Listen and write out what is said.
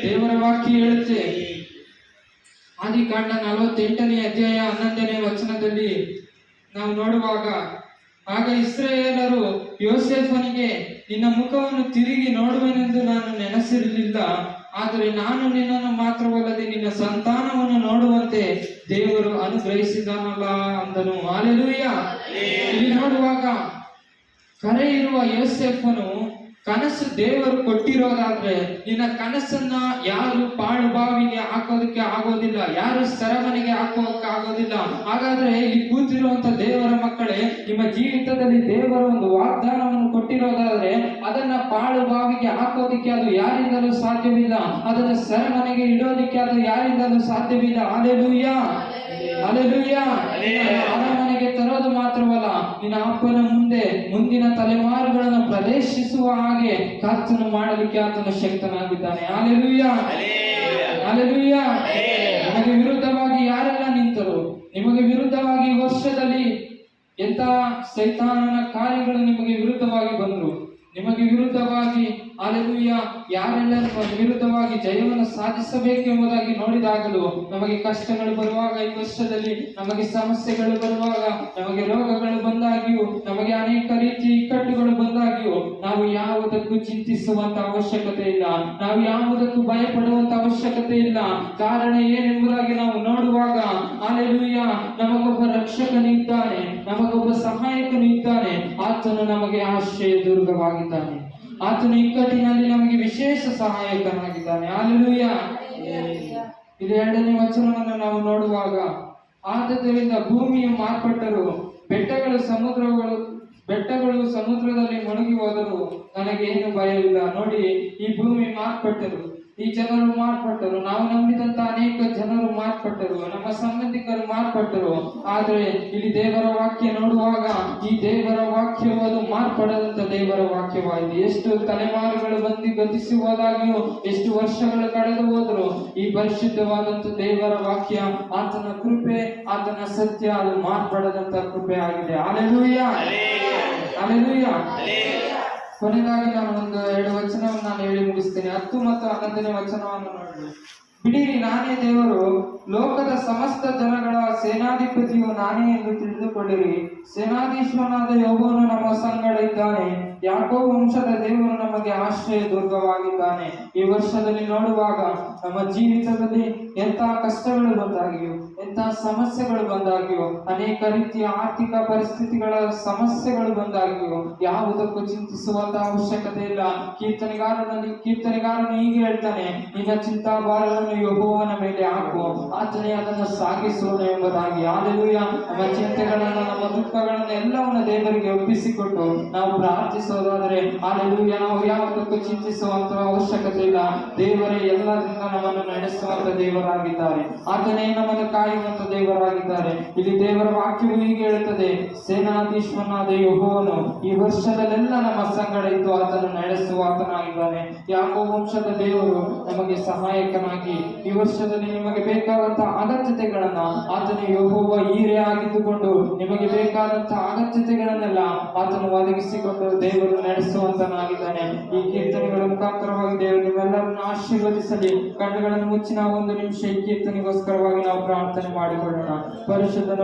ದೇವರ ವಾಕ್ಯ ಹೇಳುತ್ತೆ, ಆದಿಕಾಂಡ 48ನೇ ಅಧ್ಯಾಯ 11ನೇ ವಚನದಲ್ಲಿ ನಾವು ನೋಡುವಾಗ, ಆಗ ಇಸ್ರಾಯೇಲರು ಯೋಸೇಫನಿಗೆ, ನಿನ್ನ ಮುಖವನ್ನು ತಿರುಗಿ ನೋಡುವೆನೆಂದು ನಾನು ನೆನೆಸಿರಲಿಲ್ಲ, ಆದರೆ ನಾನು ನಿನ್ನನ್ನು ಮಾತ್ರವಲ್ಲದೆ ನಿನ್ನ ಸಂತಾನವನ್ನು ನೋಡುವಂತೆ ದೇವರು ಅನುಗ್ರಹಿಸಿದನಲ್ಲ ಅಂದನು. ಹಲ್ಲೆಲೂಯ. ಇಲ್ಲಿ ನೋಡುವಾಗ ಕರೆ ಇರುವ ಯೋಸೇಫನು ಕನಸು ದೇವರು ಕೊಟ್ಟಿರೋದಾದ್ರೆ ನಿನ್ನ ಕನಸನ್ನ ಯಾರು ಪಾಳು ಬಾವಿಗೆ ಹಾಕೋದಕ್ಕೆ ಆಗೋದಿಲ್ಲ, ಯಾರು ಸೆರೆಮನೆಗೆ ಹಾಕೋದಕ್ಕೆ ಆಗೋದಿಲ್ಲ. ಹಾಗಾದ್ರೆ ಇಲ್ಲಿ ಕೂತಿರುವಂತ ದೇವರ ಮಕ್ಕಳೇ, ನಿಮ್ಮ ಜೀವಿತದಲ್ಲಿ ದೇವರ ಒಂದು ವಾಗ್ದಾನವನ್ನು ಕೊಟ್ಟಿರೋದಾದ್ರೆ ಅದನ್ನ ಪಾಳು ಬಾವಿಗೆ ಹಾಕೋದಿಕ್ಕೆ ಅದು ಯಾರಿಂದಲೂ ಸಾಧ್ಯವಿಲ್ಲ, ಅದನ್ನ ಸೆರೆಮನೆಗೆ ಇಡೋದಿಕ್ಕೆ ಅದು ಯಾರಿಂದಲೂ ಸಾಧ್ಯವಿಲ್ಲ. Hallelujah, hallelujah. ಅರಮನೆಗೆ ತರೋದು ಮಾತ್ರವಲ್ಲ, ನಿನ್ನ ಅಪ್ಪನ ಮುಂದೆ ಮುಂದಿನ ತಲೆಮಾರುಗಳನ್ನು ಪ್ರವೇಶಿಸುವ ಹಾಗೆ ಕರ್ತನು ಮಾಡಲಿಕ್ಕೆ ಆತನ ಶಕ್ತನಾಗಿದ್ದಾನೆ. Hallelujah, hallelujah. ನಿಮಗೆ ವಿರುದ್ಧವಾಗಿ ಯಾರೆಲ್ಲ ನಿಂತರು, ನಿಮಗೆ ವಿರುದ್ಧವಾಗಿ ಈ ವರ್ಷದಲ್ಲಿ ಎಂತ ಸೈತಾನನ ಕಾರ್ಯಗಳು ನಿಮಗೆ ವಿರುದ್ಧವಾಗಿ ಬಂದರು, ನಿಮಗೆ ವಿರುದ್ಧವಾಗಿ ಹಲ್ಲೆಲೂಯ ಯಾರೆಲ್ಲ ನಿಮಗೆ ವಿರುದ್ಧವಾಗಿ ಜಯವನ್ನು ಸಾಧಿಸಬೇಕೆಂಬುದಾಗಿ ನೋಡಿದಾಗಲೂ, ನಮಗೆ ಕಷ್ಟಗಳು ಬರುವಾಗ, ಈ ವರ್ಷದಲ್ಲಿ ನಮಗೆ ಸಮಸ್ಯೆಗಳು ಬರುವಾಗ, ನಮಗೆ ರೋಗಗಳು ಬಂದಾಗಿಯೂ, ನಮಗೆ ಅನೇಕ ರೀತಿಯ ಇಕ್ಕಟ್ಟುಗಳು ಬಂದಾಗಿಯೂ ನಾವು ಯಾವುದಕ್ಕೂ ಚಿಂತಿಸುವಂತ ಅವಶ್ಯಕತೆ ಇಲ್ಲ, ನಾವು ಯಾವುದಕ್ಕೂ ಭಯಪಡುವಂತ ಅವಶ್ಯಕತೆ ಇಲ್ಲ. ಕಾರಣ ಏನೆಂಬುದಾಗಿ ನಾವು ನೋಡುವಾಗ, ಹಲ್ಲೆಲೂಯ, ನಮಗೊಬ್ಬ ರಕ್ಷಕನು ಇದ್ದಾನೆ, ನಮಗೊಬ್ಬ ಸಹಾಯಕನು ಇದ್ದಾನೆ, ಆತನು ನಮಗೆ ಆಶ್ರಯ ದುರ್ಗವಾಗಿದ್ದಾನೆ, ಆತನು ಇಕ್ಕಟ್ಟಿನಲ್ಲಿ ನಮಗೆ ವಿಶೇಷ ಸಹಾಯಕನಾಗಿದ್ದಾನೆ. ಹಲ್ಲೆಲೂಯ. ಇದು 2ನೇ ವಚನವನ್ನು ನಾವು ನೋಡುವಾಗ, ಆದದರಿಂದ ಭೂಮಿಯು ಮಾರ್ಪಟ್ಟರು, ಬೆಟ್ಟಗಳು ಸಮುದ್ರದಲ್ಲಿ ಮುಳುಗಿ ಹೋದರು, ನನಗೇನು ಭಯವಿಲ್ಲ. ನೋಡಿ, ಈ ಭೂಮಿ ಮಾರ್ಪಟ್ಟರು, ಈ ಜನರು ಮಾರ್ಪಟ್ಟರು, ನಾವು ನಂಬಿದಂತ ಅನೇಕ ಜನರು ಮಾರ್ಪಟ್ಟರು, ನಮ್ಮ ಸಂಬಂಧಿಕರು ಮಾರ್ಪಟ್ಟರು. ಆದರೆ ಇಲ್ಲಿ ದೇವರ ವಾಕ್ಯ ನೋಡುವಾಗ, ಈ ದೇವರ ವಾಕ್ಯವು ಅದು ಮಾರ್ಪಡದಂತ ದೇವರ ವಾಕ್ಯವಾಗಿದೆ. ಎಷ್ಟು ತಲೆಮಾರುಗಳು ಬಂದು ಗತಿಸಿ ಹೋದಾಗಿಯೂ, ಎಷ್ಟು ವರ್ಷಗಳು ಕಳೆದು ಹೋದ್ರು, ಈ ಪರಿಶುದ್ಧವಾದಂತ ದೇವರ ವಾಕ್ಯ, ಆತನ ಕೃಪೆ, ಆತನ ಸತ್ಯ, ಅದು ಮಾರ್ಪಡದಂತ ಕೃಪೆ ಆಗಿದೆ. Hallelujah, hallelujah. ಕೊನೆಗಾಗಿ ನಾನು 2 ವಚನವನ್ನು ನಾನು ಹೇಳಿ ಮುಗಿಸ್ತೇನೆ. 10 ಮತ್ತು 11ನೇ ವಚನವನ್ನು ನೋಡಿ. ಬಿಡಿರಿ, ನಾನೇ ದೇವರು, ಲೋಕದ ಸಮಸ್ತ ಜನಗಳ ಸೇನಾಧಿಪತಿಯು ನಾನೇ ಎಂದು ತಿಳಿದುಕೊಳ್ಳಿರಿ. ಸೇನಾಧೀಶ್ವರನಾದ ಯೆಹೋವನು ನಮ್ಮ ಸಂಗಡ ಇದ್ದಾನೆ, ಯಾಕೋಬ ವಂಶದ ದೇವರು ನಮಗೆ ಆಶ್ರಯ ದುರ್ಗವಾಗಿದ್ದಾನೆ. ಈ ವರ್ಷದಲ್ಲಿ ನೋಡುವಾಗ ನಮ್ಮ ಜೀವಿತದಲ್ಲಿ ಎಂತಹ ಕಷ್ಟಗಳು ಬಂದಾಗಿಯೂ, ಎಂತಹ ಸಮಸ್ಯೆಗಳು ಬಂದಾಗಿಯೂ, ಅನೇಕ ರೀತಿಯ ಆರ್ಥಿಕ ಪರಿಸ್ಥಿತಿಗಳ ಸಮಸ್ಯೆಗಳು ಬಂದಾಗಿಯೂ ಯಾವುದಕ್ಕೂ ಚಿಂತಿಸುವಂತ ಅವಶ್ಯಕತೆ ಇಲ್ಲ. ಕೀರ್ತನೆಗಾರನು ಹೀಗೆ ಹೇಳ್ತಾನೆ, ನಿನ್ನ ಚಿಂತಾಭಾರವನ್ನು ಯೆಹೋವನ ಮೇಲೆ ಹಾಕು, ಆತನೇ ಅದನ್ನು ಸಾಗಿಸೋಣ ಎಂಬುದಾಗಿ. ಹಲ್ಲೆಲೂಯ. ನಮ್ಮ ಚಿಂತೆಗಳನ್ನು, ನಮ್ಮ ದುಃಖಗಳನ್ನು ಎಲ್ಲವನ್ನು ದೇವರಿಗೆ ಒಪ್ಪಿಸಿಕೊಟ್ಟು ನಾವು ಪ್ರಾರ್ಥಿಸೋದಾದರೆ, ಹಲ್ಲೆಲೂಯ, ನಾವು ಯಾವುದಕ್ಕೂ ಚಿಂತಿಸುವಂತ ಅವಶ್ಯಕತೆ ಇಲ್ಲ. ದೇವರೇ ಎಲ್ಲರಿಂದ ನಮ್ಮನ್ನು ನಡೆಸುವಂತ ದೇವರಾಗಿದ್ದಾರೆ, ಆತನೇ ನಮ್ಮನ್ನು ಕಾಯುವಂತ ದೇವರಾಗಿದ್ದಾರೆ. ಇಲ್ಲಿ ದೇವರ ವಾಕ್ಯವು ಹೀಗೆ ಹೇಳುತ್ತದೆ, ಸೇನಾಧೀಶ್ವರನಾದ ಯೆಹೋವನು ಈ ವರ್ಷದಲ್ಲೆಲ್ಲ ನಮ್ಮ ಸಂಗಡ ಇದ್ದು ಆತನು ನಡೆಸುವ ಆತನಾಗಿದ್ದಾನೆ. ಯಾಕೋಬ ವಂಶದ ದೇವರು ನಮಗೆ ಸಹಾಯಕನಾಗಿ ಈ ವರ್ಷದಲ್ಲಿ ನಿಮಗೆ ಬೇಕಾದಂತಹ ಅಗತ್ಯತೆಗಳನ್ನ ಆತನು ಯೆಹೋವ ಈರೆ ಆಗಿದ್ದುಕೊಂಡು ನಿಮಗೆ ಬೇಕಾದಂತಹ ಅಗತ್ಯತೆಗಳನ್ನೆಲ್ಲ ಆತನು ಒದಗಿಸಿಕೊಂಡು ದೇವರು ನಡೆಸುವಂತನಾಗಿದ್ದಾನೆ. ಈ ಕೀರ್ತನೆಗಳ ಮುಖಾಂತರವಾಗಿ ದೇವರು ನಿಮ್ಮೆಲ್ಲರನ್ನು ಆಶೀರ್ವದಿಸಲಿ. ಕಣ್ಣುಗಳನ್ನು ಮುಚ್ಚಿ ನಾವು 1 ನಿಮಿಷ ಈ ಕೀರ್ತನೆಗೋಸ್ಕರವಾಗಿ ನಾವು ಪ್ರಾರ್ಥನೆ ಮಾಡಿಕೊಳ್ಳೋಣ. ಪರಿಶುದ್ಧನ